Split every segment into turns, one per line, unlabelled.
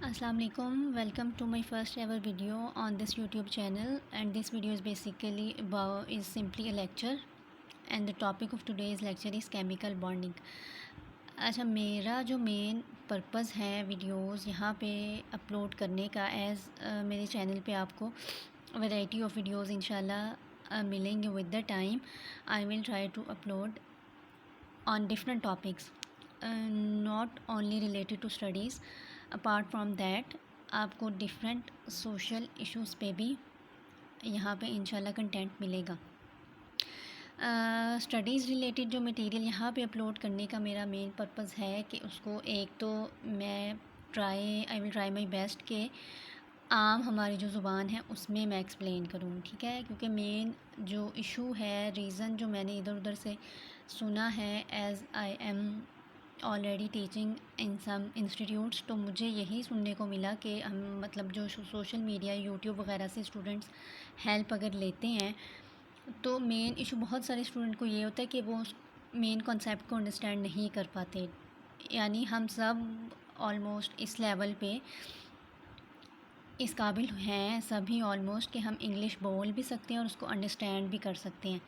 Assalamu alaikum. Welcome to my first ever video on this YouTube channel, and this video is basically is simply a lecture, and the topic of today's lecture is chemical bonding. अच्छा, मेरा जो main purpose है videos यहाँ पे upload करने का मेरे channel पे आपको वैरायटी ऑफ वीडियोस इंशाल्लाह मिलेंगे with the time. I will try to upload on different topics, not only related to studies. Apart from that आपको डिफरेंट सोशल इश्यूज़ पे भी यहाँ पे इंशाल्लाह कंटेंट मिलेगा. स्टडीज़ रिलेटेड जो मटेरियल यहाँ पे अपलोड करने का मेरा मेन पर्पज़ है कि उसको एक तो मैं आई विल ट्राई माई बेस्ट के आम हमारी जो ज़ुबान है उसमें मैं एक्सप्लेन करूँ, ठीक है. क्योंकि मेन जो इशू है, रीज़न जो मैंने इधर उधर से सुना है, as I am already teaching in some institutes, तो मुझे यही सुनने को मिला कि हम मतलब जो सोशल मीडिया यूट्यूब वगैरह से स्टूडेंट्स हेल्प अगर लेते हैं तो मेन इशू बहुत सारे स्टूडेंट को ये होता है कि वो मेन कॉन्सेप्ट को अंडरस्टैंड नहीं कर पाते. यानी हम सब ऑलमोस्ट इस लेवल पे इस काबिल हैं सभी ऑलमोस्ट कि हम इंग्लिश बोल भी सकते हैं और उसको अंडरस्टैंड भी कर सकते हैं.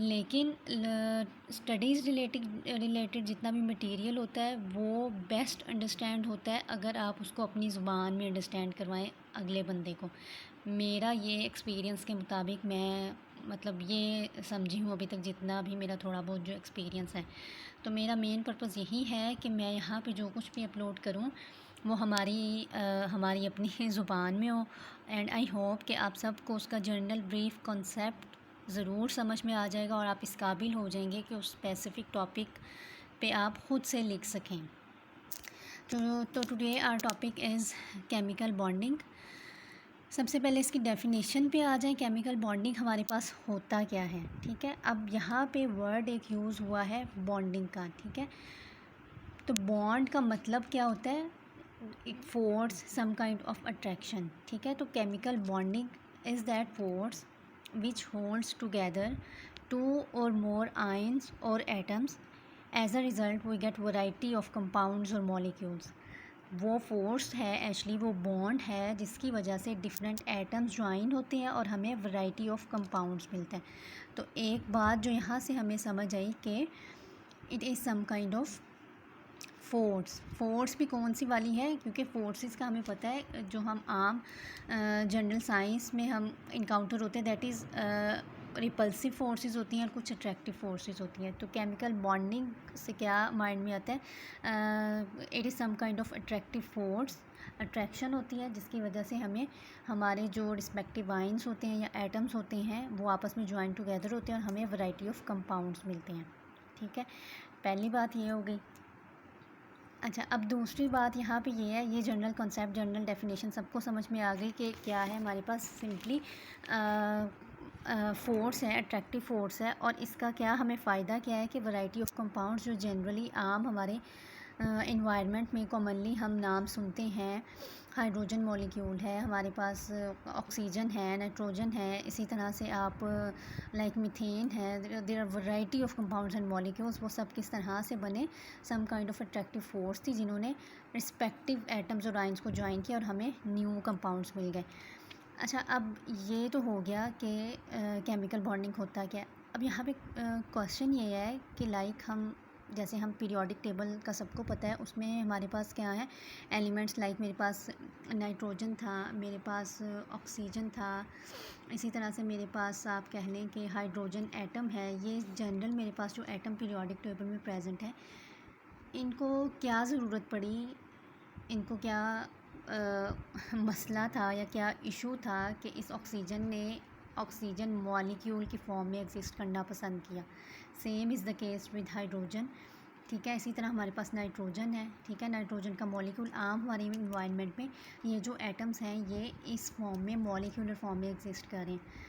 लेकिन स्टडीज़ रिलेटेड जितना भी मटेरियल होता है वो बेस्ट अंडरस्टैंड होता है अगर आप उसको अपनी ज़ुबान में अंडरस्टैंड करवाएं अगले बंदे को. मेरा ये एक्सपीरियंस के मुताबिक मैं मतलब ये समझी हूँ अभी तक, जितना भी मेरा थोड़ा बहुत जो एक्सपीरियंस है. तो मेरा मेन पर्पज़ यही है कि मैं यहाँ पे जो कुछ भी अपलोड करूँ वो हमारी अपनी ज़ुबान में हो. एंड आई होप कि आप सबको उसका जनरल ब्रीफ कॉन्सेप्ट ज़रूर समझ में आ जाएगा और आप इस काबिल हो जाएंगे कि उस स्पेसिफ़िक टॉपिक पे आप ख़ुद से लिख सकें. तो today our topic is chemical bonding. सबसे पहले इसकी डेफिनेशन पे आ जाएं. केमिकल बॉन्डिंग हमारे पास होता क्या है, ठीक है. अब यहाँ पे वर्ड एक यूज़ हुआ है बॉन्डिंग का, ठीक है. तो बॉन्ड का मतलब क्या होता है? एक force, some kind of attraction, ठीक है. तो chemical bonding is that force which holds together two or more ions or atoms. As a result we get variety of compounds or molecules. वो फोर्स है एक्चुअली, वो bond है जिसकी वजह से डिफरेंट एटम्स ज्वाइन होते हैं और हमें वैरायटी ऑफ कंपाउंड्स मिलते हैं. तो एक बात जो यहाँ से हमें समझ आई कि it is some kind of force भी कौन सी वाली है, क्योंकि फोर्सेस का हमें पता है जो हम आम जनरल साइंस में हम इनकाउंटर होते हैं, दैट इज़ रिपल्सिव फोर्सेस होती हैं और कुछ अट्रैक्टिव फोर्सेस होती हैं. तो केमिकल बॉन्डिंग से क्या माइंड में आता है? It is some kind of attractive force, attraction होती है जिसकी वजह से हमें हमारे जो रिस्पेक्टिव आइंस होते हैं या एटम्स होते हैं वो आपस में ज्वाइन टुगेदर होते हैं और हमें वैरायटी ऑफ कंपाउंड्स मिलते हैं, ठीक है. पहली बात ये हो गई. अच्छा, अब दूसरी बात यहाँ पे ये है, ये जनरल कॉन्सेप्ट, जनरल डेफिनेशन सबको समझ में आ गई कि क्या है. हमारे पास सिंपली फोर्स है, अट्रैक्टिव फोर्स है, और इसका क्या हमें फ़ायदा क्या है कि वैरायटी ऑफ कंपाउंड्स जो जनरली आम हमारे इन्वायरमेंट में कॉमनली हम नाम सुनते हैं. हाइड्रोजन मॉलिक्यूल है हमारे पास, ऑक्सीजन है, नाइट्रोजन है, इसी तरह से आप लाइक मीथेन है. There are variety of compounds and molecules. वो सब किस तरह से बने? Some kind of attractive force थी जिन्होंने रिस्पेक्टिव एटम्स और आइंस को ज्वाइन किया और हमें न्यू कंपाउंड्स मिल गए. अच्छा, अब ये तो हो गया कि केमिकल बॉन्डिंग होता क्या है. अब यहाँ पे क्वेश्चन ये है कि लाइक हम जैसे हम पीरियोडिक टेबल का सबको पता है, उसमें हमारे पास क्या है एलिमेंट्स. लाइक मेरे पास नाइट्रोजन था, मेरे पास ऑक्सीजन था, इसी तरह से मेरे पास आप कह लें कि हाइड्रोजन एटम है. ये जनरल मेरे पास जो एटम पीरियोडिक टेबल में प्रेजेंट है, इनको क्या ज़रूरत पड़ी, इनको क्या मसला था या क्या इशू था कि इस ऑक्सीजन ने ऑक्सीजन मॉलिक्यूल की फॉर्म में एग्जिस्ट करना पसंद किया. Same is the case with hydrogen, ठीक है. इसी तरह हमारे पास नाइट्रोजन है, ठीक है. नाइट्रोजन का मॉलिक्यूल आम हमारे इन्वायरमेंट में ये जो एटम्स हैं ये इस फॉर्म में, मॉलिक्यूलर फॉर्म में एग्जिस्ट कर रहे हैं.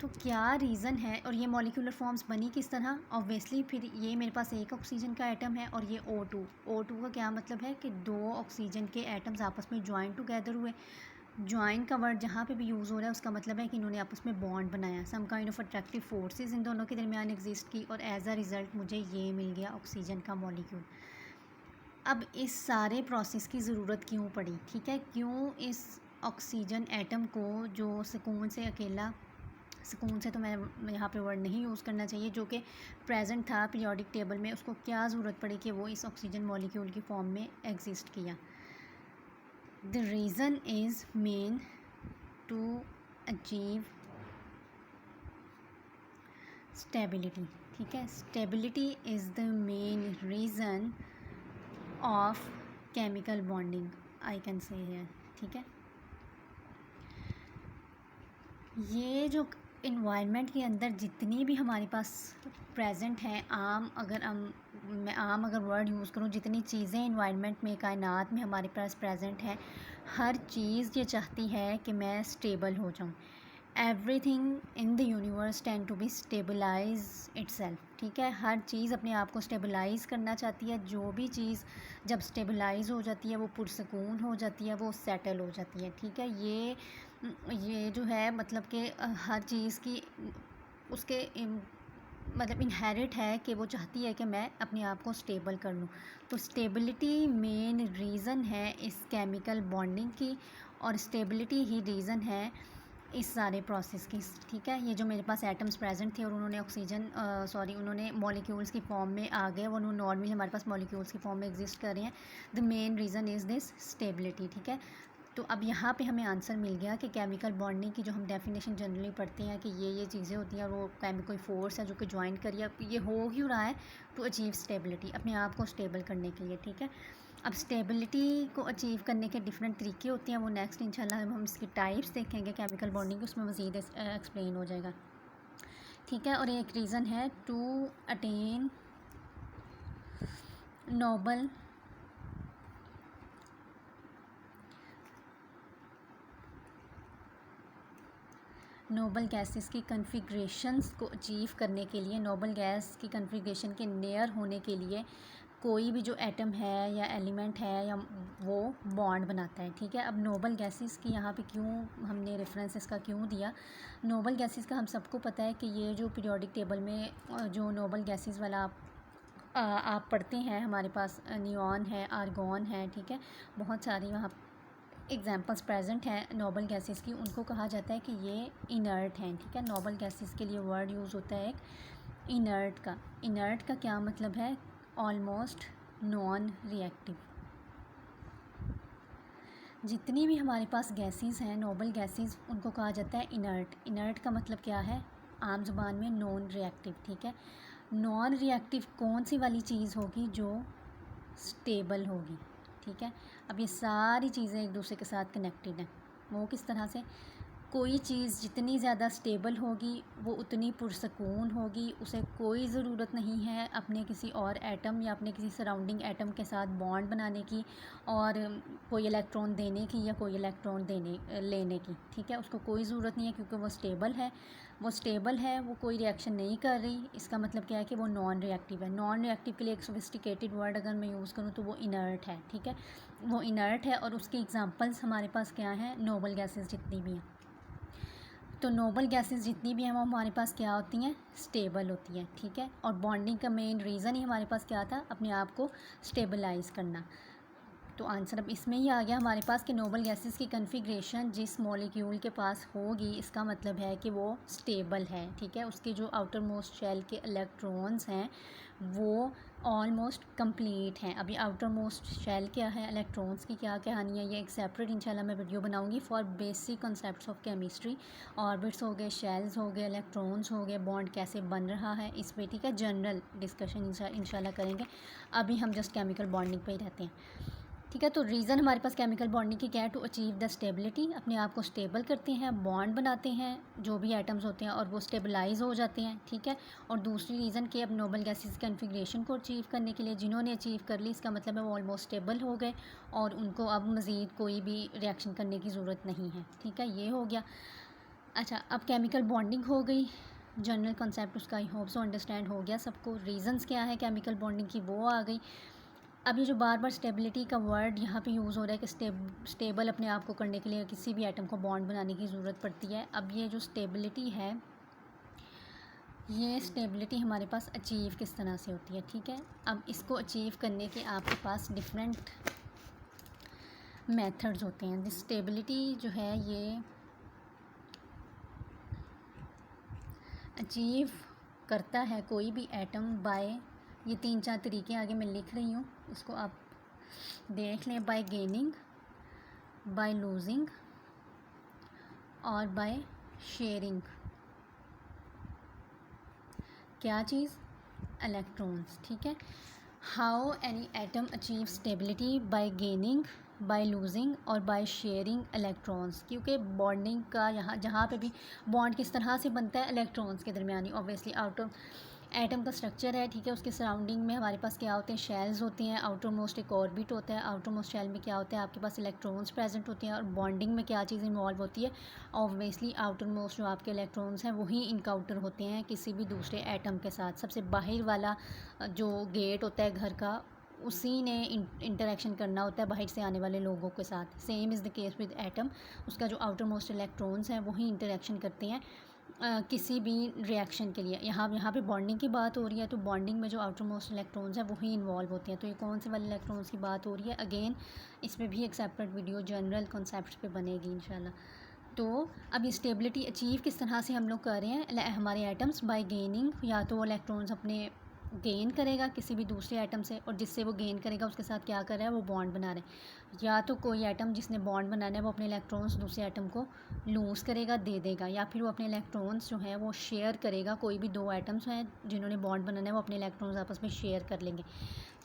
तो क्या रीज़न है, और ये मॉलिक्यूलर फॉर्म्स बनी किस तरह? ऑब्वियसली फिर ये मेरे पास एक ऑक्सीजन का एटम है और ये O2 का क्या मतलब है कि दो ऑक्सीजन के एटम्स आपस में ज्वाइन टुगेदर हुए. ज्वाइन का वर्ड जहाँ पे भी यूज़ हो रहा है उसका मतलब है कि इन्होंने आपस में बॉन्ड बनाया. Some kind of attractive forces इन दोनों के दरमियान एग्जिस्ट की और एज अ रिज़ल्ट मुझे ये मिल गया ऑक्सीजन का मॉलिक्यूल. अब इस सारे प्रोसेस की ज़रूरत क्यों पड़ी, ठीक है, क्यों इस ऑक्सीजन एटम को जो सुकून से अकेला, सुकून से तो मैं यहाँ पे वर्ड नहीं यूज़ करना चाहिए, जो कि प्रेजेंट था पीरियोडिक टेबल में, उसको क्या ज़रूरत पड़ी कि वो इस ऑक्सीजन मॉलिक्यूल की फॉर्म में एग्जिस्ट किया। The reason is main to achieve stability, ठीक है, stability is the main reason of chemical bonding, I can say here, ठीक है। ये जो इन्वायरमेंट के अंदर जितनी भी हमारे पास प्रेजेंट हैं, मैं आम अगर वर्ड यूज़ करूँ, जितनी चीज़ें इन्वायरमेंट में, कायनात में हमारे पास प्रेजेंट हैं, हर चीज़ ये चाहती है कि मैं स्टेबल हो जाऊँ। Everything in the universe tend to be stabilize itself, ठीक है, हर चीज़ अपने आप को स्टेबलाइज़ करना चाहती है। जो भी चीज़ जब स्टेबलाइज़ हो जाती है वो पुरसकून हो जाती है, वो सेटल हो जाती है, ठीक है। ये जो है मतलब कि हर चीज़ की उसके मतलब इनहेरिट है कि वो चाहती है कि मैं अपने आप को स्टेबल कर लूँ। तो स्टेबिलिटी मेन रीज़न है इस केमिकल बॉन्डिंग की, और स्टेबिलिटी ही रीज़न है इस सारे प्रोसेस की, ठीक है। ये जो मेरे पास एटम्स प्रेजेंट थे और उन्होंने मॉलिक्यूल्स की फॉर्म में आ गए, वो नॉर्मली हमारे पास मॉलिक्यूल्स की फॉर्म में एग्जिस्ट कर रहे हैं। The main reason is this stability, ठीक है। तो अब यहाँ पे हमें आंसर मिल गया कि केमिकल बॉन्डिंग की जो हम डेफिनेशन जनरली पढ़ते हैं कि ये चीज़ें होती हैं, और वो कोई फोर्स है जो कि ज्वाइन करिए, ये हो ही रहा है टू अचीव स्टेबिलिटी, अपने आप को स्टेबल करने के लिए, ठीक है। अब स्टेबिलिटी को अचीव करने के डिफरेंट तरीके होते हैं, वो नेक्स्ट इंशाल्लाह हम इसकी टाइप्स देखेंगे केमिकल बॉन्डिंग, उसमें मज़ीद एक्सप्लेन हो जाएगा, ठीक है। और एक रीज़न है टू अटेन नोबल गैसेस की कन्फिग्रेशंस को अचीव करने के लिए, नोबल गैस की कन्फिग्रेशन के नियर होने के लिए कोई भी जो एटम है या एलिमेंट है या वो बॉन्ड बनाता है, ठीक है। अब नोबल गैसेस की यहाँ पे क्यों हमने रेफरेंस इसका क्यों दिया, नोबल गैसेस का हम सबको पता है कि ये जो पीरियोडिक टेबल में जो नोबल गैसेस वाला आप पढ़ते हैं, हमारे पास नियॉन है, आर्गॉन है, ठीक है, बहुत सारी वहाँ एग्जाम्पल्स प्रेजेंट हैं नोबल गैसेस की, उनको कहा जाता है कि ये इनर्ट हैं, ठीक है। नोबल गैसेस के लिए वर्ड यूज़ होता है एक इनर्ट का। इनर्ट का क्या मतलब है, ऑलमोस्ट नॉन रिएक्टिव। जितनी भी हमारे पास गैसेस हैं नोबल गैसेस, उनको कहा जाता है इनर्ट। इनर्ट का मतलब क्या है, आम ज़ुबान में नॉन रिएक्टिव, ठीक है। नॉन रिएक्टिव कौन सी वाली चीज़ होगी, जो स्टेबल होगी, ठीक है। अब ये सारी चीज़ें एक दूसरे के साथ कनेक्टेड हैं। वो किस तरह से, कोई चीज़ जितनी ज़्यादा स्टेबल होगी वो उतनी पुरसकून होगी, उसे कोई ज़रूरत नहीं है अपने किसी और एटम या अपने किसी सराउंडिंग एटम के साथ बॉन्ड बनाने की, और कोई इलेक्ट्रॉन देने की या कोई इलेक्ट्रॉन लेने की, ठीक है। उसको कोई ज़रूरत नहीं है, क्योंकि वो स्टेबल है, वो कोई रिएक्शन नहीं कर रही। इसका मतलब क्या है कि वो नॉन रिएक्टिव है। नॉन रिएक्टिव के लिए एक सोफिस्टिकेटेड वर्ड अगर मैं यूज़ करूँ तो वो इनर्ट है, ठीक है, वो इनर्ट है। और उसके एग्जांपल्स हमारे पास क्या हैं, नोबल गैसेस जितनी भी हैं। तो नोबल गैसेस जितनी भी हैं वो हमारे पास क्या होती हैं, स्टेबल होती हैं, ठीक है। और बॉन्डिंग का मेन रीज़न ही हमारे पास क्या था, अपने आप को स्टेबलाइज़ करना। तो आंसर अब इसमें ही आ गया हमारे पास कि नोबल गैसेस की कन्फिग्रेशन जिस मॉलिक्यूल के पास होगी, इसका मतलब है कि वो स्टेबल है, ठीक है। उसके जो आउटर मोस्ट शेल के इलेक्ट्रॉन्स हैं वो ऑलमोस्ट कंप्लीट हैं। अभी आउटर मोस्ट शेल क्या है, इलेक्ट्रॉन्स की क्या कहानी है, ये एक सेपरेट इंशाल्लाह मैं वीडियो बनाऊंगी for basic concepts of chemistry. Orbits हो गए, शेल्स हो गए, इलेक्ट्रॉन्स हो गए, बॉन्ड कैसे बन रहा है, इस पर, ठीक है, जनरल डिस्कशन इंशाल्लाह करेंगे। अभी हम जस्ट केमिकल बॉन्डिंग पे ही रहते हैं, ठीक है। तो रीज़न हमारे पास केमिकल बॉन्डिंग की क्या है, टू अचीव द स्टेबिलिटी, अपने आप को स्टेबल करते हैं, बॉन्ड बनाते हैं जो भी एटम्स होते हैं और वो स्टेबलाइज हो जाते हैं, ठीक है। और दूसरी रीज़न कि अब नोबल गैसेस कन्फिग्रेशन को अचीव करने के लिए जिन्होंने अचीव कर ली, इसका मतलब है वो ऑलमोस्ट स्टेबल हो गए और उनको अब मज़ीद कोई भी रिएक्शन करने की ज़रूरत नहीं है, ठीक है, ये हो गया। अच्छा, अब केमिकल बॉन्डिंग हो गई, जनरल कॉन्सेप्ट उसका आई होप सो अंडरस्टैंड हो गया सबको। रीज़न्स क्या है केमिकल बॉन्डिंग की, वो आ गई। अब ये जो बार बार स्टेबिलिटी का वर्ड यहाँ पे यूज़ हो रहा है कि स्टेबल अपने आप को करने के लिए किसी भी एटम को बॉन्ड बनाने की ज़रूरत पड़ती है। अब ये जो स्टेबिलिटी है ये स्टेबिलिटी हमारे पास अचीव किस तरह से होती है, ठीक है। अब इसको अचीव करने के आपके पास डिफरेंट मेथड्स होते हैं। स्टेबिलिटी जो है ये अचीव करता है कोई भी एटम बाय, ये 3-4 तरीके आगे मैं लिख रही हूँ, इसको आप देख लें। बाय गेनिंग, बाय लूजिंग और बाय शेयरिंग। क्या चीज़? इलेक्ट्रॉन्स, ठीक है। How any atom achieve stability? Bye gaining, by losing और बाय शेयरिंग इलेक्ट्रॉन्स। क्योंकि बॉन्डिंग का यहाँ जहाँ पे भी बॉन्ड किस तरह से बनता है, इलेक्ट्रॉन्स के दरमियान। ऑब्वियसली आउटर एटम का स्ट्रक्चर है, ठीक है। उसके सराउंडिंग में हमारे पास क्या होते हैं, शेल्स होते हैं। आउटर मोस्ट एक ऑर्बिट होता है। आउटर मोस्ट शेल में क्या होता है, आपके पास इलेक्ट्रॉन्स प्रेजेंट होते हैं। और बॉन्डिंग में क्या चीज़ इन्वॉल्व होती है, ऑब्वियसली आउटर मोस्ट जो आपके इलेक्ट्रॉन्स हैं वही इनकाउंटर होते हैं किसी भी दूसरे एटम के साथ। सबसे बाहर वाला जो गेट होता है घर का, उसी ने इंटरेक्शन करना होता है बाहर से आने वाले लोगों के साथ। Same is the case with atom, उसका जो आउटर मोस्ट इलेक्ट्रॉन्स हैं वही इंटरेक्शन करते हैं किसी भी रिएक्शन के लिए। यहाँ पे बॉन्डिंग की बात हो रही है, तो बॉन्डिंग में जो आउटर मोस्ट इलेक्ट्रॉन्स हैं वही इन्वॉल्व होते हैं। तो ये कौन से वाले इलेक्ट्रॉन्स की बात हो रही है, अगेन इसमें भी एक सेपरेट वीडियो जनरल कॉन्सेप्ट पे बनेगी इंशाल्लाह। तो अब ये स्टेबिलिटी अचीव किस तरह से हम लोग कर रहे हैं, हमारे एटम्स बाय गेनिंग, या तो वो इलेक्ट्रॉन्स अपने गेन करेगा किसी भी दूसरे एटम से, और जिससे वो गेन करेगा उसके साथ क्या कर रहा है, वो बॉन्ड बना रहे हैं। या तो कोई एटम जिसने बॉन्ड बनाना है वो अपने इलेक्ट्रॉन्स दूसरे एटम को लूज़ करेगा, दे देगा, या फिर वो अपने इलेक्ट्रॉन्स जो हैं वो शेयर करेगा। कोई भी 2 एटम्स हैं जिन्होंने बॉन्ड बनाना है वो अपने इलेक्ट्रॉन्स आपस में शेयर कर लेंगे।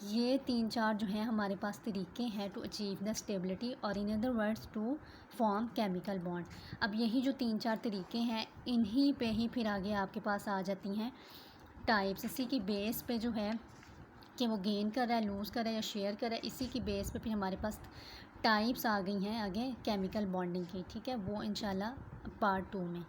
ये 3-4 जो हैं हमारे पास तरीके हैं टू अचीव द स्टेबिलिटी, और in other words to form chemical bond. अब यही जो 3-4 तरीके हैं, इन्हीं पे ही फिर आगे आपके पास आ जाती हैं टाइप्स। इसी की बेस पे जो है कि वो गेन कर रहा है, लूज़ कर रहा है या शेयर कर रहा है, इसी की बेस पे फिर हमारे पास टाइप्स आ गई हैं आगे केमिकल बॉन्डिंग की, ठीक है। वो इंशाल्लाह पार्ट 2 में।